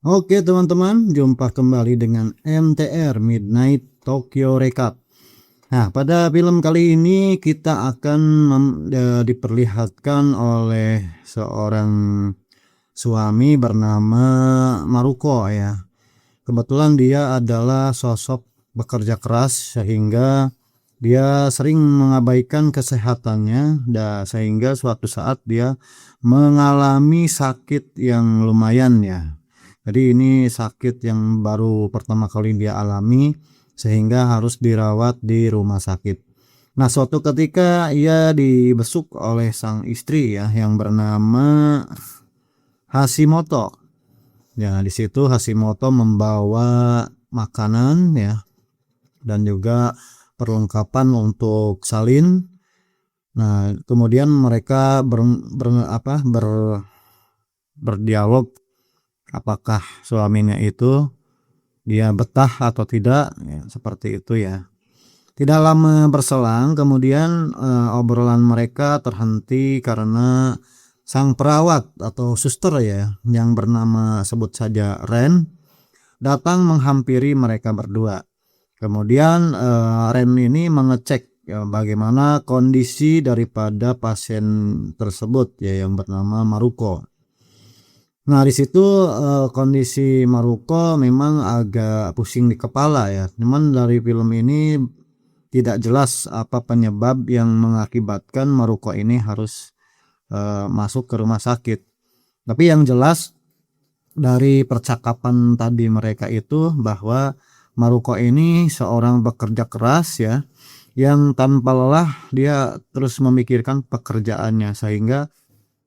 Oke teman-teman, jumpa kembali dengan MTR Midnight Tokyo Recap. Nah, pada film kali ini kita akan diperlihatkan oleh seorang suami bernama Maruko ya. Kebetulan dia adalah sosok bekerja keras sehingga dia sering mengabaikan kesehatannya sehingga suatu saat dia mengalami sakit yang lumayan ya. Jadi ini sakit yang baru pertama kali dia alami sehingga harus dirawat di rumah sakit. Nah, suatu ketika ia dibesuk oleh sang istri ya yang bernama Hashimoto. Ya, di situ Hashimoto membawa makanan ya dan juga perlengkapan untuk salin. Nah, kemudian mereka berdialog apakah suaminya itu dia betah atau tidak ya, seperti itu ya. Tidak lama berselang kemudian obrolan mereka terhenti karena sang perawat atau suster ya yang bernama sebut saja Ren datang menghampiri mereka berdua. Kemudian Ren ini mengecek ya, bagaimana kondisi daripada pasien tersebut ya yang bernama Maruko. Nah, di situ kondisi Maruko memang agak pusing di kepala ya. Cuman dari film ini tidak jelas apa penyebab yang mengakibatkan Maruko ini harus masuk ke rumah sakit. Tapi yang jelas dari percakapan tadi mereka itu bahwa Maruko ini seorang pekerja keras ya, yang tanpa lelah dia terus memikirkan pekerjaannya sehingga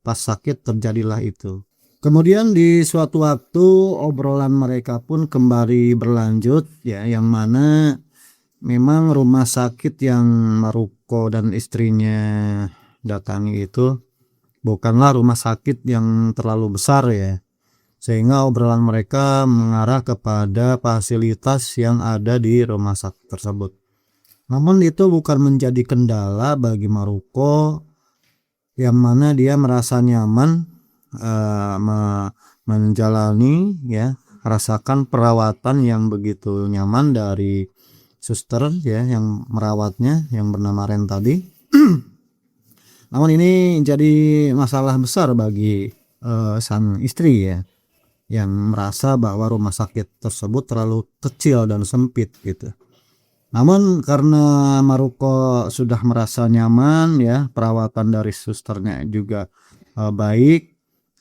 pas sakit terjadilah itu. Kemudian di suatu waktu obrolan mereka pun kembali berlanjut ya, yang mana memang rumah sakit yang Maruko dan istrinya datangi itu bukanlah rumah sakit yang terlalu besar ya, sehingga obrolan mereka mengarah kepada fasilitas yang ada di rumah sakit tersebut. Namun itu bukan menjadi kendala bagi Maruko, yang mana dia merasa nyaman menjalani ya, rasakan perawatan yang begitu nyaman dari suster ya yang merawatnya yang bernama Ren tadi. Namun ini jadi masalah besar bagi sang istri ya yang merasa bahwa rumah sakit tersebut terlalu kecil dan sempit gitu. Namun karena Maruko sudah merasa nyaman ya, perawatan dari susternya juga baik,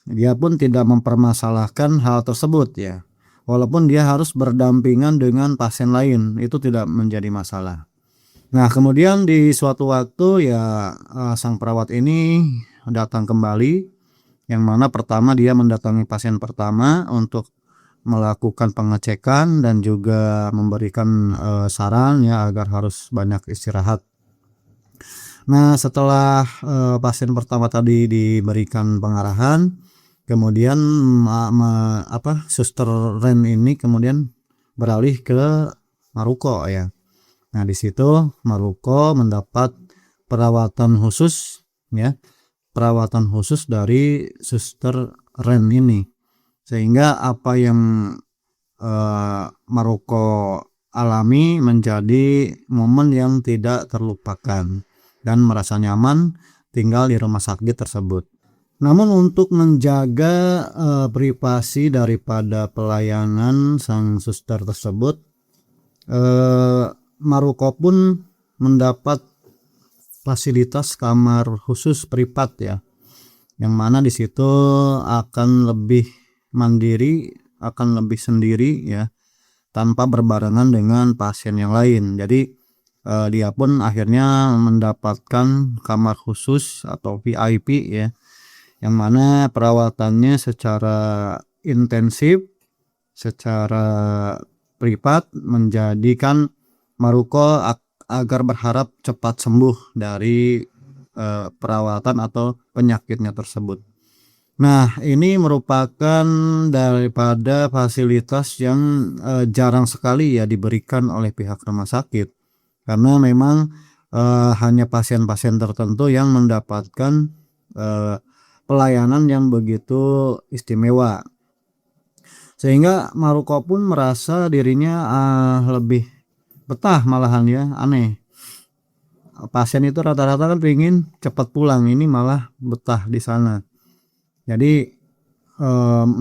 dia pun tidak mempermasalahkan hal tersebut ya. Walaupun dia harus berdampingan dengan pasien lain, itu tidak menjadi masalah. Nah, kemudian di suatu waktu ya sang perawat ini datang kembali, yang mana pertama dia mendatangi pasien pertama untuk melakukan pengecekan dan juga memberikan saran ya agar harus banyak istirahat. Nah, setelah pasien pertama tadi diberikan pengarahan, kemudian suster Ren ini kemudian beralih ke Maruko ya. Nah, di situ Maruko mendapat perawatan khusus ya, perawatan khusus dari suster Ren ini. Sehingga apa yang Maruko alami menjadi momen yang tidak terlupakan dan merasa nyaman tinggal di rumah sakit tersebut. Namun untuk menjaga privasi daripada pelayanan sang suster tersebut, Maruko pun mendapat fasilitas kamar khusus privat ya, yang mana di situ akan lebih mandiri, akan lebih sendiri ya, tanpa berbarengan dengan pasien yang lain. Jadi dia pun akhirnya mendapatkan kamar khusus atau VIP ya, yang mana perawatannya secara intensif, secara privat, menjadikan Maruko agar berharap cepat sembuh dari perawatan atau penyakitnya tersebut. Nah, ini merupakan daripada fasilitas yang jarang sekali ya diberikan oleh pihak rumah sakit, karena memang hanya pasien-pasien tertentu yang mendapatkan pelayanan yang begitu istimewa. Sehingga Maruko pun merasa dirinya lebih betah malahan ya, aneh. Pasien itu rata-rata kan pengen cepat pulang, ini malah betah di sana. Jadi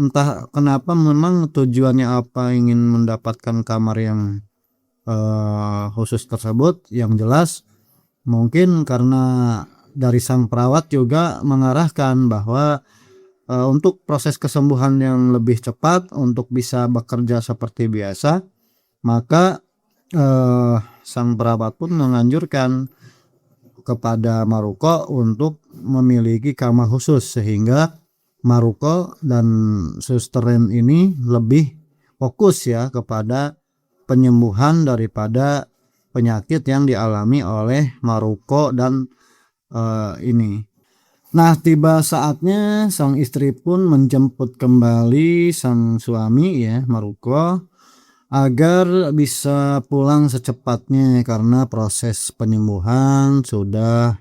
entah kenapa, memang tujuannya apa, ingin mendapatkan kamar yang khusus tersebut. Yang jelas mungkin karena dari sang perawat juga mengarahkan bahwa untuk proses kesembuhan yang lebih cepat, untuk bisa bekerja seperti biasa, maka sang perawat pun menganjurkan kepada Maruko untuk memiliki kamar khusus, sehingga Maruko dan Suster Ren ini lebih fokus ya kepada penyembuhan daripada penyakit yang dialami oleh Maruko dan ini. Nah, tiba saatnya sang istri pun menjemput kembali sang suami ya, Maruko, agar bisa pulang secepatnya karena proses penyembuhan sudah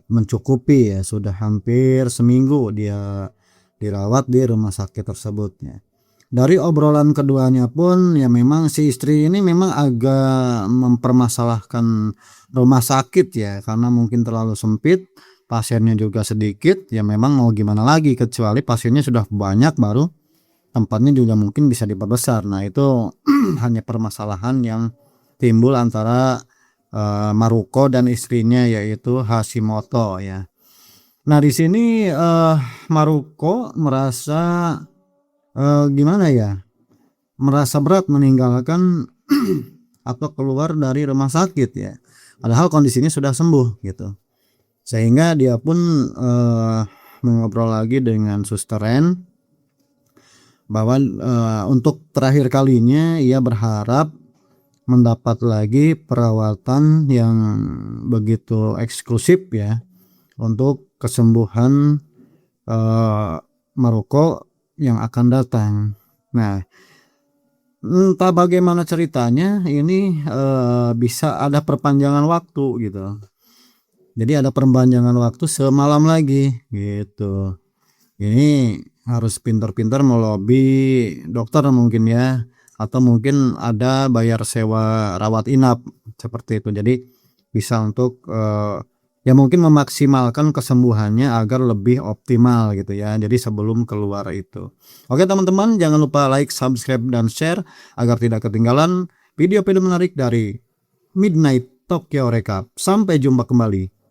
mencukupi ya, sudah hampir seminggu dia dirawat di rumah sakit tersebut ya. Dari obrolan keduanya pun ya, memang si istri ini memang agak mempermasalahkan rumah sakit ya, karena mungkin terlalu sempit, pasiennya juga sedikit ya, memang mau gimana lagi, kecuali pasiennya sudah banyak baru tempatnya juga mungkin bisa diperbesar. Nah itu hanya permasalahan yang timbul antara Maruko dan istrinya, yaitu Hashimoto ya. Nah di sini Maruko merasa gimana ya, merasa berat meninggalkan atau keluar dari rumah sakit ya, padahal kondisinya sudah sembuh gitu. Sehingga dia pun mengobrol lagi dengan Suster Ren bahwa untuk terakhir kalinya ia berharap mendapat lagi perawatan yang begitu eksklusif ya, untuk kesembuhan Maruko yang akan datang. Nah, entah bagaimana ceritanya ini bisa ada perpanjangan waktu gitu. Jadi ada perpanjangan waktu semalam lagi gitu. Ini harus pintar-pintar melobi dokter mungkin ya, atau mungkin ada bayar sewa rawat inap seperti itu. Jadi bisa untuk ya mungkin memaksimalkan kesembuhannya agar lebih optimal gitu ya. Jadi sebelum keluar itu. Oke teman-teman, jangan lupa like, subscribe, dan share agar tidak ketinggalan video-video menarik dari Midnight Tokyo Recap. Sampai jumpa kembali.